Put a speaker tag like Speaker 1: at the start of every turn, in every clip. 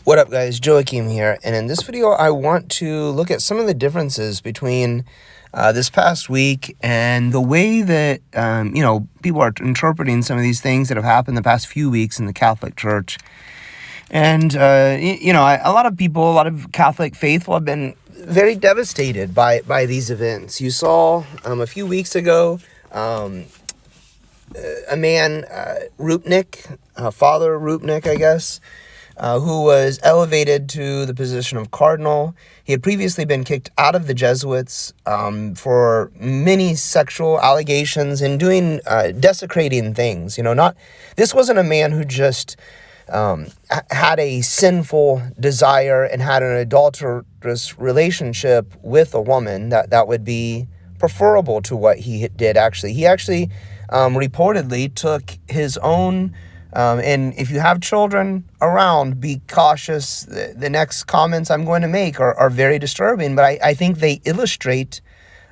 Speaker 1: What up, guys? Joachim here, and in this video I want to look at some of the differences between this past week and the way that people are interpreting some of these things that have happened the past few weeks in the Catholic Church. And a lot of people, a lot of Catholic faithful have been very devastated by these events. You saw a few weeks ago a man, Rupnik, Father Rupnik, I guess, who was elevated to the position of cardinal. He had previously been kicked out of the Jesuits for many sexual allegations and doing desecrating things. This wasn't a man who just had a sinful desire and had an adulterous relationship with a woman that would be preferable to what he did. He actually reportedly took his own. And if you have children around, be cautious. The next comments I'm going to make are very disturbing, but I think they illustrate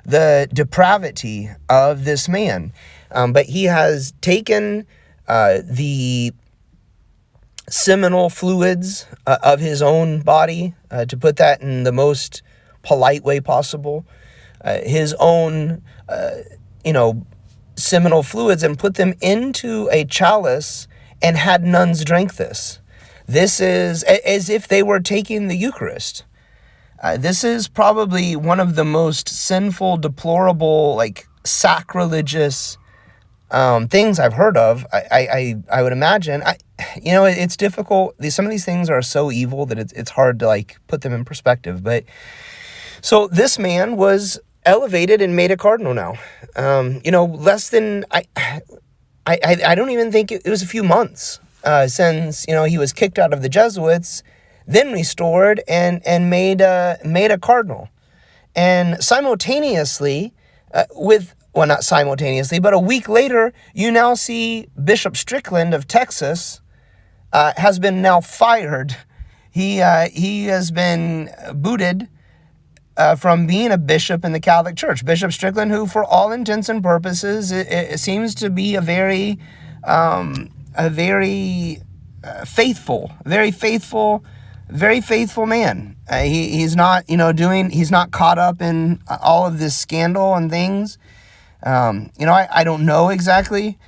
Speaker 1: the depravity of this man. But he has taken the seminal fluids of his own body, to put that in the most polite way possible, his own, seminal fluids, and put them into a chalice and had nuns drink this. This is as if they were taking the Eucharist. This is probably one of the most sinful, deplorable, sacrilegious things I've heard of. I would imagine. It's difficult. Some of these things are so evil that it's hard to put them in perspective. But so this man was elevated and made a cardinal now. Less than I don't even think it was a few months since he was kicked out of the Jesuits, then restored and made a cardinal, and simultaneously not simultaneously, but a week later, you now see Bishop Strickland of Texas has been now fired. He has been booted from being a bishop in the Catholic Church. Bishop Strickland, who for all intents and purposes, it seems to be a very faithful man. He's not, he's not caught up in all of this scandal and things. I don't know exactly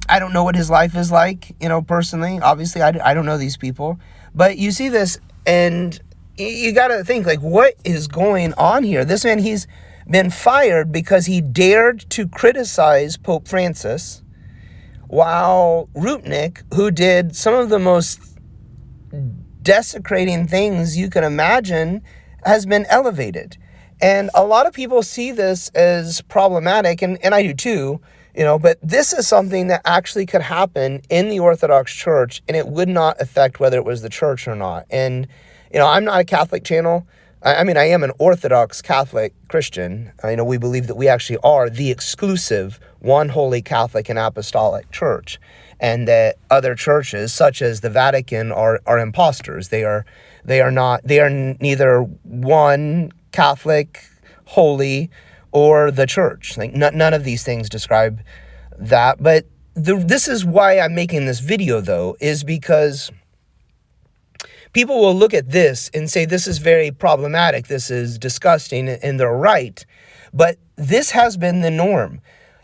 Speaker 1: I don't know what his life is like, personally. Obviously, I don't know these people. But you see this, and you got to think, what is going on here? This man, he's been fired because he dared to criticize Pope Francis, while Rupnik, who did some of the most desecrating things you can imagine, has been elevated. And a lot of people see this as problematic, and I do too, but this is something that actually could happen in the Orthodox Church, and it would not affect whether it was the church or not. And I'm not a Catholic channel. I am an Orthodox Catholic Christian. We believe that we actually are the exclusive one holy Catholic and Apostolic Church, and that other churches, such as the Vatican, are imposters. They are neither one Catholic, holy, or the church. None of these things describe that. But this is why I'm making this video, though, is because people will look at this and say, this is very problematic, this is disgusting, and they're right. But this has been the norm.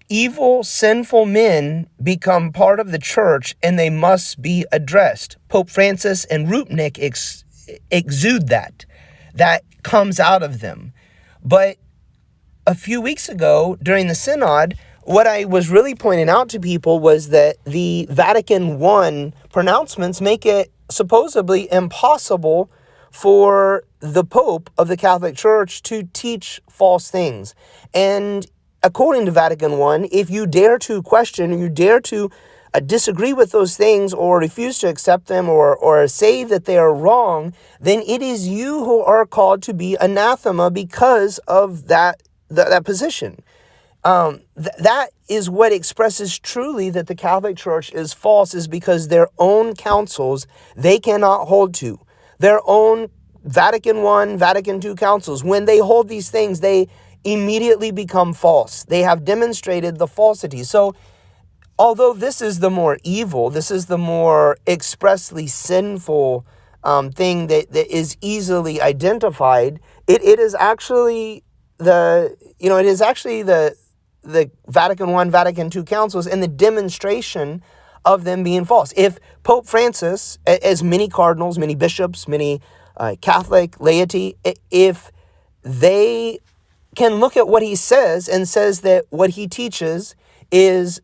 Speaker 1: Evil, sinful men become part of the church, and they must be addressed. Pope Francis and Rupnik exude that. That comes out of them. But a few weeks ago, during the synod, what I was really pointing out to people was that the Vatican I pronouncements make it supposedly impossible for the Pope of the Catholic Church to teach false things. And according to Vatican I, if you dare to question, or you dare to disagree with those things, or refuse to accept them, or say that they are wrong, then it is you who are called to be anathema because of that position. That is what expresses truly that the Catholic Church is false, is because their own councils they cannot hold to. Their own Vatican I, Vatican II councils, when they hold these things, they immediately become false. They have demonstrated the falsity. So although this is the more evil, this is the more expressly sinful thing that is easily identified, it is actually the Vatican I, Vatican II councils and the demonstration of them being false. If Pope Francis, as many cardinals, many bishops, many Catholic laity, if they can look at what he says and says that what he teaches is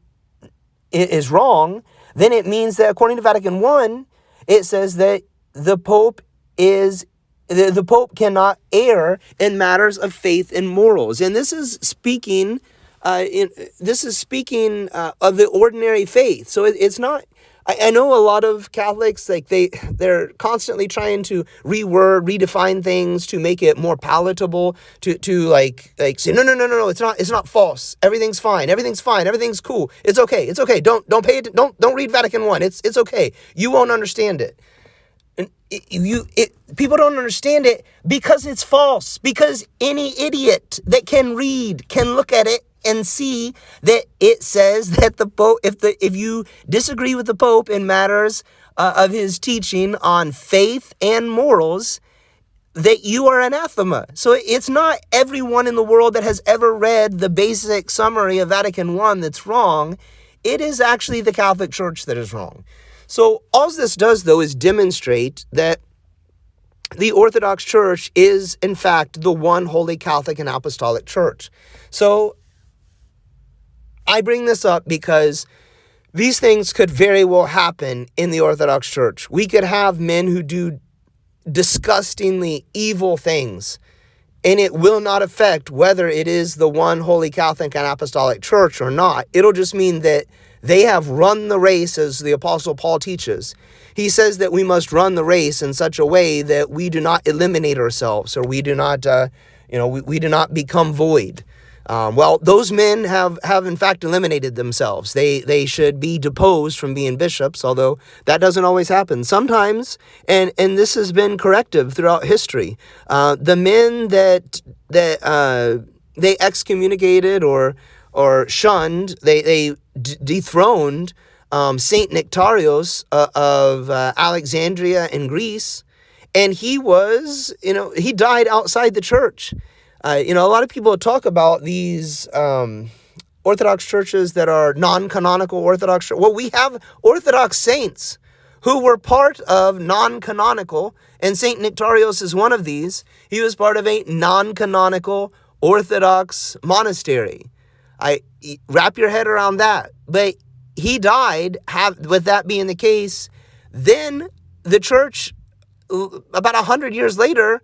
Speaker 1: wrong, then it means that according to Vatican I, it says that the Pope cannot err in matters of faith and morals. And this is speaking of the ordinary faith. So it's not. I know a lot of Catholics, like they're constantly trying to redefine things to make it more palatable, to like say no, it's not false. Everything's fine. Everything's cool. It's okay. Don't pay it. Don't read Vatican I. It's okay. You won't understand it. And people don't understand it because it's false. Because any idiot that can read can look at it and see that it says that the Pope, if you disagree with the Pope in matters of his teaching on faith and morals, that you are anathema. So it's not everyone in the world that has ever read the basic summary of Vatican I that's wrong. It is actually the Catholic Church that is wrong. So all this does, though, is demonstrate that the Orthodox Church is, in fact, the one holy Catholic and Apostolic Church. So I bring this up because these things could very well happen in the Orthodox Church. We could have men who do disgustingly evil things, and it will not affect whether it is the one holy Catholic and Apostolic Church or not. It'll just mean that they have run the race as the Apostle Paul teaches. He says that we must run the race in such a way that we do not eliminate ourselves, or we do not, we do not become void. Well, those men have in fact eliminated themselves. They should be deposed from being bishops, although that doesn't always happen. Sometimes, and this has been corrective throughout history, the men that they excommunicated or shunned, they dethroned Saint Nectarios of Alexandria in Greece, and he died outside the church. A lot of people talk about these Orthodox churches that are non-canonical Orthodox. Well, we have Orthodox saints who were part of non-canonical, and Saint Nectarios is one of these. He was part of a non-canonical Orthodox monastery. Wrap your head around that. But he died, with that being the case. Then the church, about 100 years later,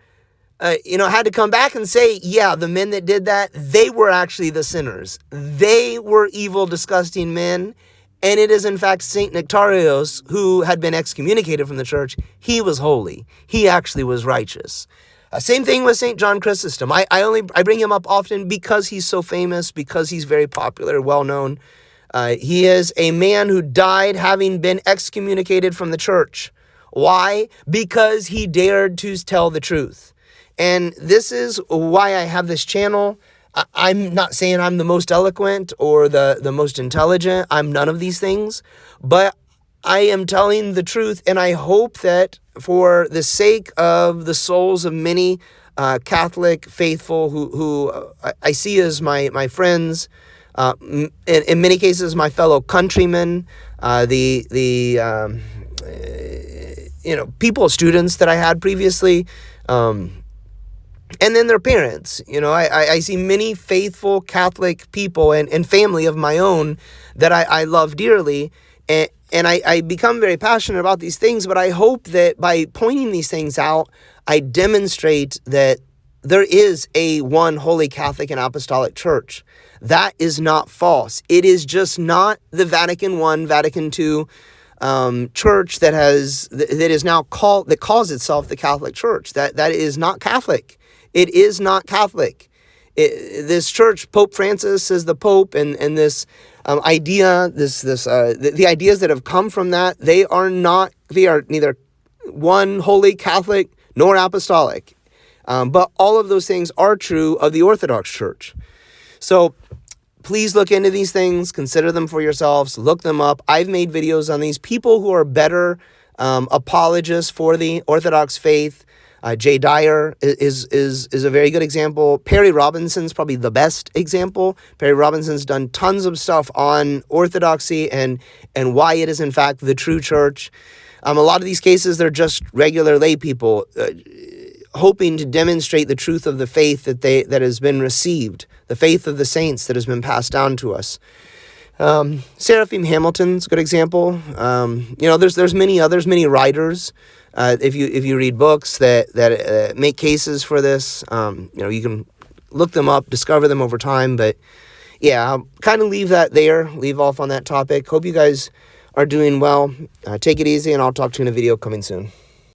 Speaker 1: had to come back and say, yeah, the men that did that, they were actually the sinners. They were evil, disgusting men. And it is, in fact, St. Nectarios, who had been excommunicated from the church. He was holy. He actually was righteous. Same thing with St. John Chrysostom. I bring him up often because he's so famous, because he's very popular, well-known. He is a man who died having been excommunicated from the church. Why? Because he dared to tell the truth. And this is why I have this channel. I'm not saying I'm the most eloquent or the most intelligent. I'm none of these things. But I am telling the truth, and I hope that for the sake of the souls of many Catholic faithful who I see as my friends, in many cases my fellow countrymen, students that I had previously, and then their parents. I see many faithful Catholic people and family of my own that I love dearly, and I become very passionate about these things, but I hope that by pointing these things out, I demonstrate that there is a one holy Catholic and Apostolic Church. That is not false. It is just not the Vatican I, Vatican II church that calls itself the Catholic Church. That is not Catholic. It is not Catholic. This church, Pope Francis is the Pope, and this idea, the ideas that have come from that, they are neither one holy Catholic nor apostolic. But all of those things are true of the Orthodox Church. So please look into these things, consider them for yourselves, look them up. I've made videos on these. People who are better apologists for the Orthodox faith. Jay Dyer is a very good example. Perry Robinson's probably the best example. Perry Robinson's done tons of stuff on Orthodoxy and why it is in fact the true church. A lot of these cases, they're just regular lay people hoping to demonstrate the truth of the faith that has been received, the faith of the saints that has been passed down to us. Seraphim Hamilton's a good example. There's many others, many writers. If you read books that make cases for this, you can look them up, discover them over time. But yeah, I'll kind of leave off on that topic. Hope you guys are doing well. Take it easy, and I'll talk to you in a video coming soon.